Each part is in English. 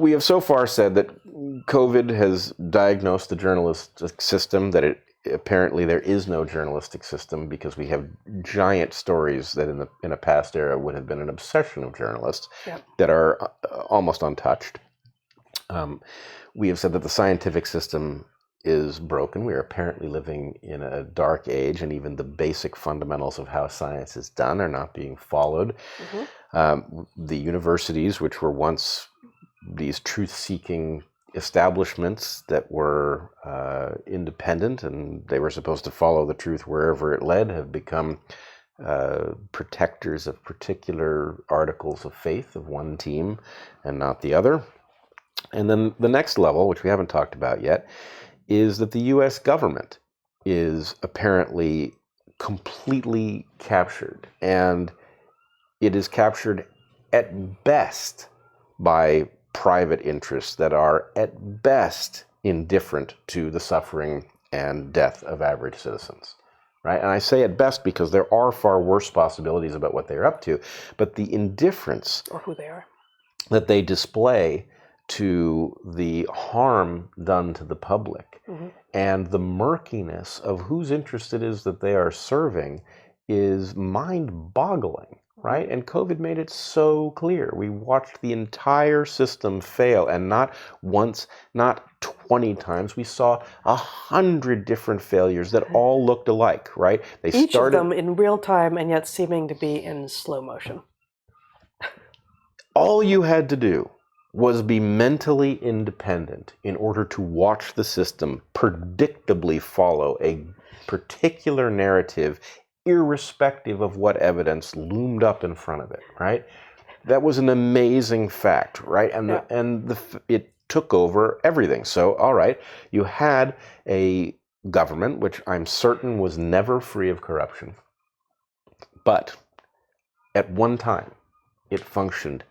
we have so far said that COVID has diagnosed the journalistic system, that apparently there is no journalistic system because we have giant stories that in a past era would have been an obsession of journalists that are almost untouched. We have said that the scientific system is broken. We are apparently living in a dark age, and even the basic fundamentals of how science is done are not being followed. The universities, which were once these truth-seeking establishments that were independent and they were supposed to follow the truth wherever it led, have become protectors of particular articles of faith of one team and not the other. And then the next level, which we haven't talked about yet, is that the U.S. government is apparently completely captured, and it is captured at best by private interests that are at best indifferent to the suffering and death of average citizens, right? And I say at best because there are far worse possibilities about what they're up to, but the indifference or who they are that they display to the harm done to the public and the murkiness of whose interest it is that they are serving is mind-boggling, right? And COVID made it so clear. We watched the entire system fail, and not once, not 20 times. We saw 100 different failures that all looked alike, right? Each of them in real time and yet seeming to be in slow motion. All you had to do was be mentally independent in order to watch the system predictably follow a particular narrative, irrespective of what evidence loomed up in front of it, right? That was an amazing fact, right? And it took over everything. So, all right, you had a government, which I'm certain was never free of corruption, but at one time, it functioned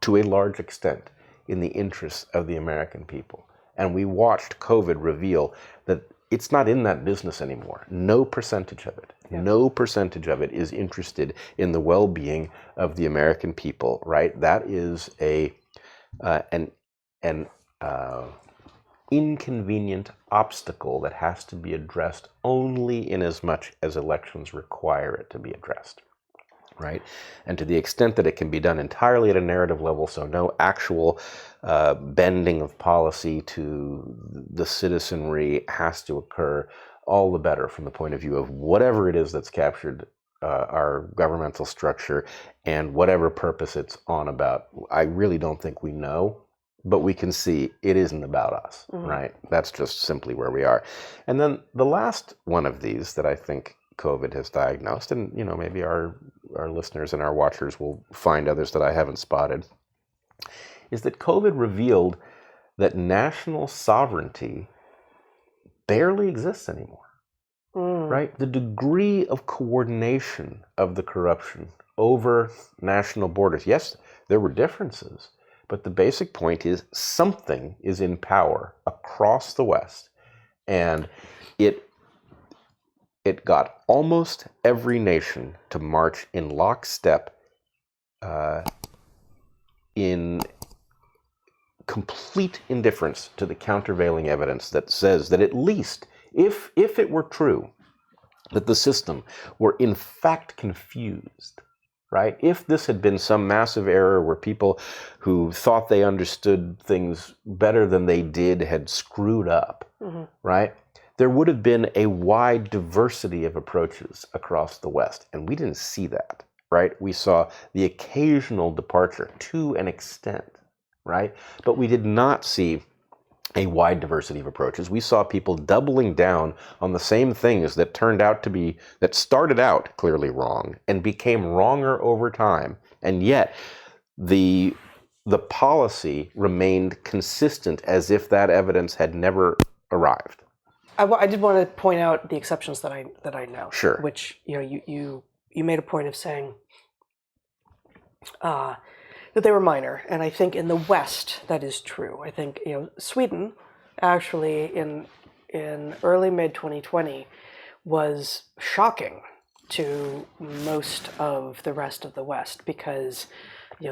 to a large extent in the interests of the American people. And we watched COVID reveal that it's not in that business anymore. No percentage of it. Yeah. No percentage of it is interested in the well-being of the American people, right? That is an inconvenient obstacle that has to be addressed only in as much as elections require it to be addressed. Right? And to the extent that it can be done entirely at a narrative level, so no actual bending of policy to the citizenry has to occur, all the better from the point of view of whatever it is that's captured our governmental structure and whatever purpose it's on about. I really don't think we know, but we can see it isn't about us, right? That's just simply where we are. And then the last one of these that I think COVID has diagnosed, and maybe our listeners and our watchers will find others that I haven't spotted, is that COVID revealed that national sovereignty barely exists anymore, right? The degree of coordination of the corruption over national borders, yes, there were differences, but the basic point is something is in power across the West, and it got almost every nation to march in lockstep in complete indifference to the countervailing evidence that says that at least if it were true that the system were in fact confused, right? If this had been some massive error where people who thought they understood things better than they did had screwed up, right? There would have been a wide diversity of approaches across the West, and we didn't see that, right? We saw the occasional departure to an extent, right? But we did not see a wide diversity of approaches. We saw people doubling down on the same things that started out clearly wrong and became wronger over time, and yet the policy remained consistent as if that evidence had never arrived. I did want to point out the exceptions that I know. Sure. Which you made a point of saying that they were minor, and I think in the West that is true. I think Sweden actually in early mid 2020 was shocking to most of the rest of the West because,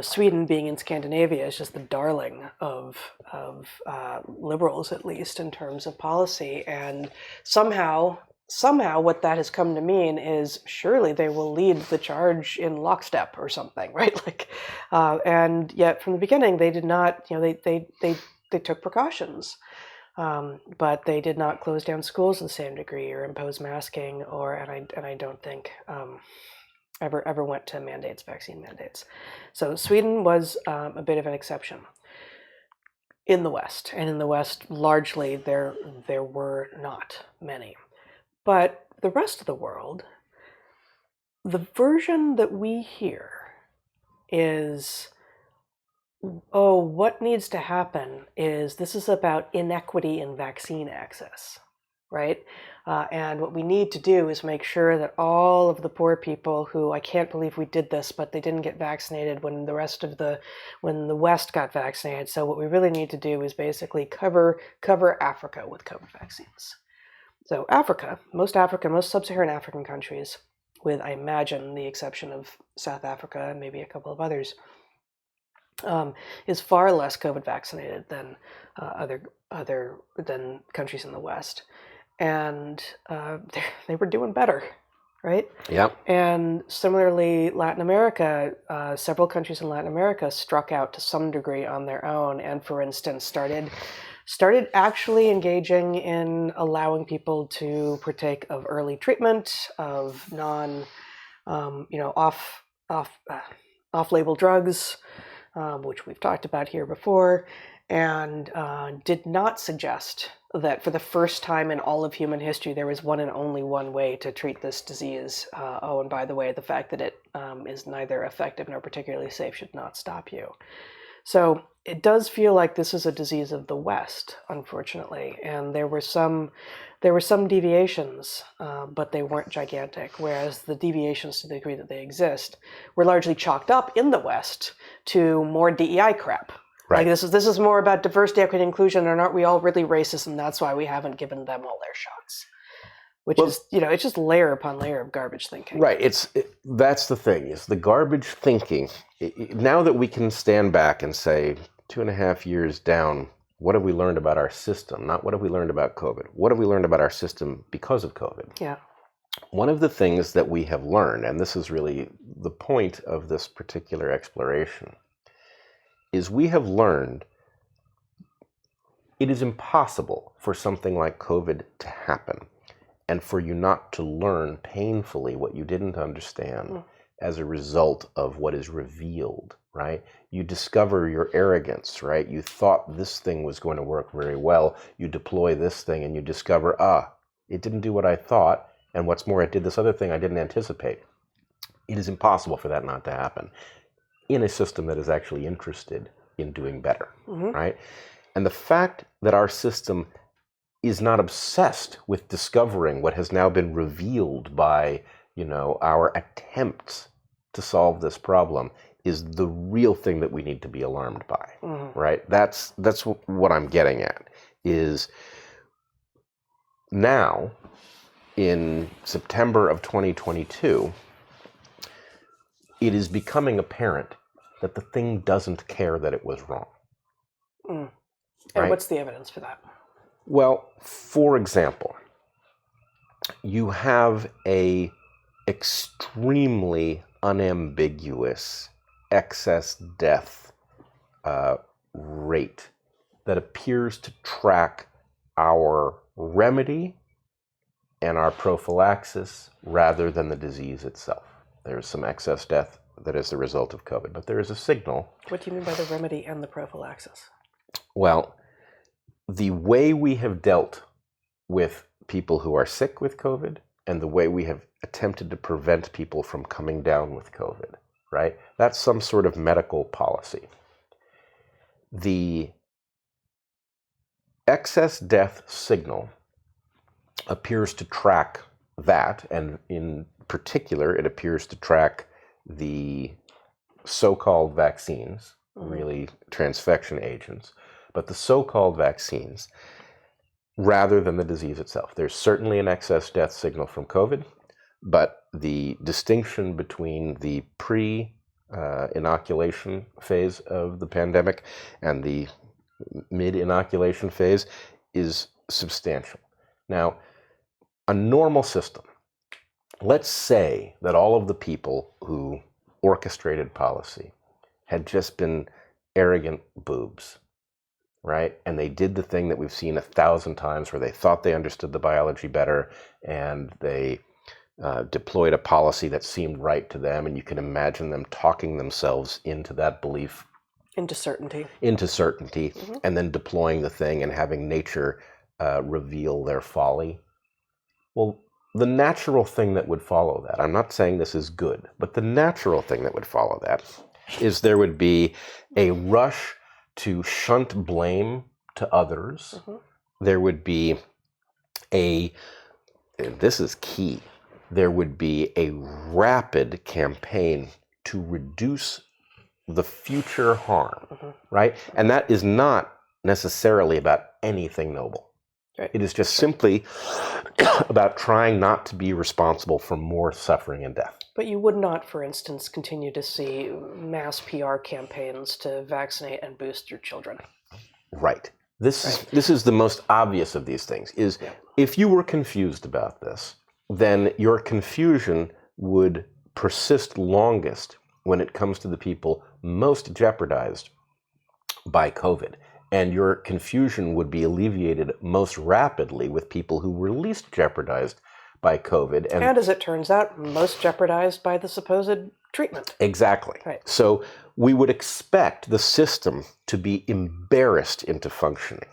Sweden, being in Scandinavia, is just the darling of liberals, at least in terms of policy. And somehow, what that has come to mean is surely they will lead the charge in lockstep or something, right? And yet from the beginning they did not. They took precautions. But they did not close down schools to the same degree or impose masking, and I don't think ever went to vaccine mandates. So Sweden was a bit of an exception in the West, and in the West largely there were not many. But the rest of the world, the version that we hear is, oh, what needs to happen is this is about inequity in vaccine access, right? And what we need to do is make sure that all of the poor people who, I can't believe we did this, but they didn't get vaccinated when the West got vaccinated. So what we really need to do is basically cover Africa with COVID vaccines. So Africa, most sub-Saharan African countries, with, I imagine, the exception of South Africa and maybe a couple of others, is far less COVID vaccinated than than countries in the West, and they were doing better, right? Yeah. And similarly, Latin America, several countries in Latin America struck out to some degree on their own, and for instance, started actually engaging in allowing people to partake of early treatment of off-label drugs. Which we've talked about here before, and did not suggest that for the first time in all of human history there was one and only one way to treat this disease. And by the way, the fact that it is neither effective nor particularly safe should not stop you. So it does feel like this is a disease of the West, unfortunately, and there were some deviations, but they weren't gigantic, whereas the deviations, to the degree that they exist, were largely chalked up in the West to more DEI crap. Right. Like this is more about diversity, equity, and inclusion, and aren't we all really racist, and that's why we haven't given them all their shots. Which is, it's just layer upon layer of garbage thinking. Right. That's the thing, is the garbage thinking. Now that we can stand back and say, 2.5 years down, what have we learned about our system? Not what have we learned about COVID. What have we learned about our system because of COVID? Yeah. One of the things that we have learned, and this is really the point of this particular exploration, is we have learned it is impossible for something like COVID to happen and for you not to learn painfully what you didn't understand as a result of what is revealed, right? You discover your arrogance, right? You thought this thing was going to work very well. You deploy this thing and you discover, it didn't do what I thought. And what's more, it did this other thing I didn't anticipate. It is impossible for that not to happen in a system that is actually interested in doing better, right? And the fact that our system is not obsessed with discovering what has now been revealed by, our attempts to solve this problem is the real thing that we need to be alarmed by, right? That's what I'm getting at, is now in September of 2022, it is becoming apparent that the thing doesn't care that it was wrong. And right? What's the evidence for that? Well, for example, you have a extremely unambiguous excess death rate that appears to track our remedy and our prophylaxis rather than the disease itself. There's some excess death that is the result of COVID, but there is a signal. What do you mean by the remedy and the prophylaxis? Well, the way we have dealt with people who are sick with COVID and the way we have attempted to prevent people from coming down with COVID, right? That's some sort of medical policy. The excess death signal appears to track that, and in particular, it appears to track the so-called vaccines, really transfection agents, but the so-called vaccines rather than the disease itself. There's certainly an excess death signal from COVID, but the distinction between the pre-inoculation phase of the pandemic and the mid-inoculation phase is substantial. Now, a normal system, let's say that all of the people who orchestrated policy had just been arrogant boobs, right? And they did the thing that we've seen 1,000 times where they thought they understood the biology better and they deployed a policy that seemed right to them, and you can imagine them talking themselves into that belief. Into certainty, mm-hmm. And then deploying the thing and having nature reveal their folly. Well, the natural thing that would follow that, I'm not saying this is good, but the natural thing that would follow that is there would be a rush to shunt blame to others. Mm-hmm. There would be this is key, there would be a rapid campaign to reduce the future harm, mm-hmm. right? And that is not necessarily about anything noble. Right. It is just simply about trying not to be responsible for more suffering and death. But you would not, for instance, continue to see mass PR campaigns to vaccinate and boost your children. Right. This is the most obvious of these things, is if you were confused about this, then your confusion would persist longest when it comes to the people most jeopardized by COVID. And your confusion would be alleviated most rapidly with people who were least jeopardized by COVID. And as it turns out, most jeopardized by the supposed treatment. Exactly. Right. So we would expect the system to be embarrassed into functioning.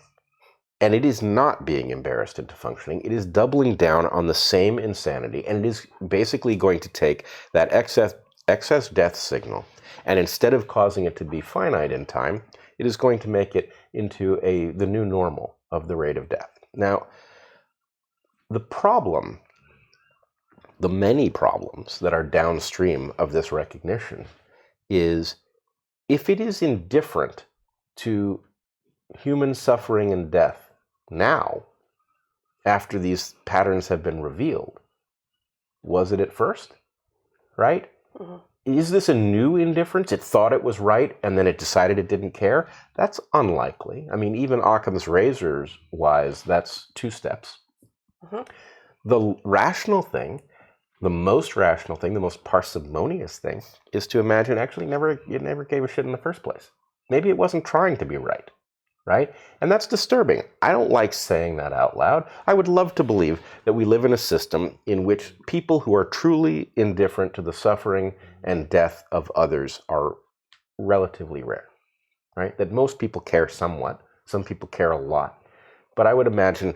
And it is not being embarrassed into functioning. It is doubling down on the same insanity. And it is basically going to take that excess death signal, and instead of causing it to be finite in time, it is going to make it into the new normal of the rate of death. Now, the many problems that are downstream of this recognition is if it is indifferent to human suffering and death now, after these patterns have been revealed, was it at first? Right? Mm-hmm. Is this a new indifference? It thought it was right and then it decided it didn't care? That's unlikely. I mean, even Occam's razors wise, that's 2 steps. Mm-hmm. The rational thing, the most rational thing, the most parsimonious thing is to imagine actually it never gave a shit in the first place. Maybe it wasn't trying to be right. Right? And that's disturbing. I don't like saying that out loud. I would love to believe that we live in a system in which people who are truly indifferent to the suffering and death of others are relatively rare, right? That most people care somewhat. Some people care a lot. But I would imagine,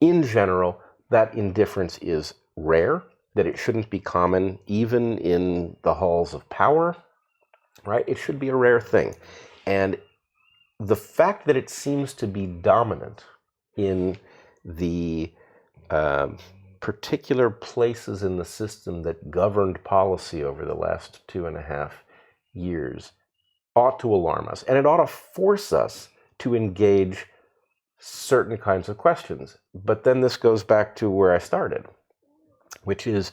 in general, that indifference is rare, that it shouldn't be common even in the halls of power, right? It should be a rare thing. And the fact that it seems to be dominant in the particular places in the system that governed policy over the last 2.5 years ought to alarm us. And it ought to force us to engage certain kinds of questions. But then this goes back to where I started, which is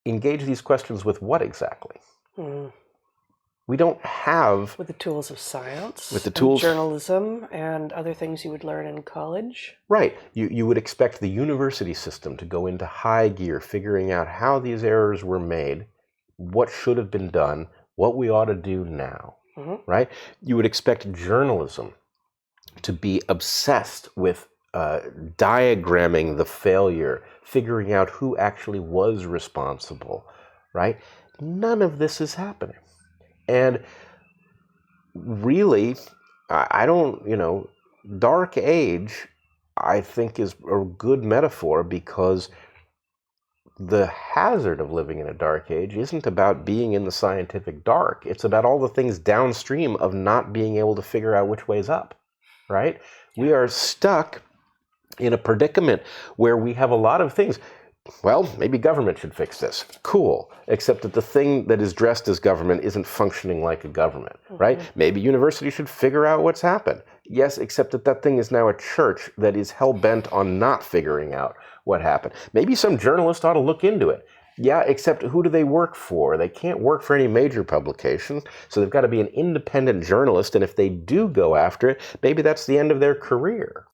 engage these questions with what exactly? We don't have... With the tools of science, with the tools, journalism, and other things you would learn in college. Right. You would expect the university system to go into high gear, figuring out how these errors were made, what should have been done, what we ought to do now. Mm-hmm. Right? You would expect journalism to be obsessed with diagramming the failure, figuring out who actually was responsible. Right? None of this is happening. And really, I don't, dark age, I think, is a good metaphor because the hazard of living in a dark age isn't about being in the scientific dark. It's about all the things downstream of not being able to figure out which way's up, right? We are stuck in a predicament where we have a lot of things. Well, maybe government should fix this. Cool. Except that the thing that is dressed as government isn't functioning like a government, right? Maybe university should figure out what's happened. Yes, except that thing is now a church that is hell-bent on not figuring out what happened. Maybe some journalist ought to look into it. Yeah, except who do they work for? They can't work for any major publications, so they've got to be an independent journalist, and if they do go after it, maybe that's the end of their career.